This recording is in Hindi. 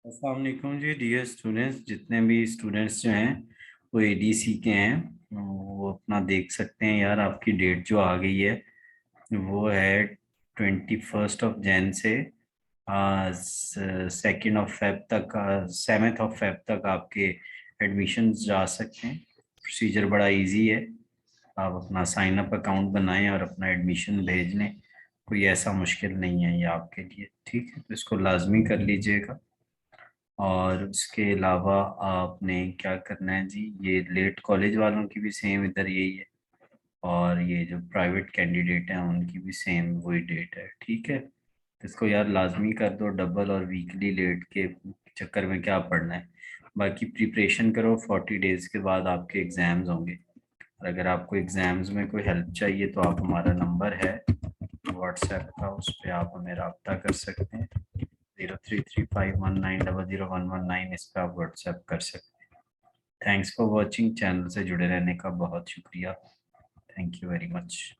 अस्सलाम वालेकुम जी डियर स्टूडेंट्स। जितने भी स्टूडेंट्स जो हैं वो एडीसी के हैं, वो अपना देख सकते हैं। यार आपकी डेट जो आ गई है वो है 21 से सेकेंड ऑफ फेब तक, 7th ऑफ फेब तक आपके एडमिशन्स जा सकते हैं। प्रोसीजर बड़ा इजी है। आप अपना साइन अप अकाउंट बनाएं और अपना एडमिशन भेज लें। कोई ऐसा मुश्किल नहीं है ये आपके लिए, ठीक है? तो इसको लाजमी कर लीजिएगा। और उसके अलावा आपने क्या करना है जी, ये लेट कॉलेज वालों की भी सेम इधर यही है, और ये जो प्राइवेट कैंडिडेट हैं उनकी भी सेम वही डेट है, ठीक है? तो इसको यार लाजमी कर दो। डबल और वीकली लेट के चक्कर में क्या पड़ना है। बाकी प्रिपरेशन करो, 40 डेज के बाद आपके एग्जाम्स होंगे। और अगर आपको एग्जाम्स में कोई हेल्प चाहिए तो आप, हमारा नंबर है व्हाट्सएप का, उस पर आप हमें रब्ता कर सकते हैं। 033519001119, इस पर आप व्हाट्सएप कर सकते हैं। Thanks for watching. चैनल से जुड़े रहने का बहुत शुक्रिया। Thank you very much.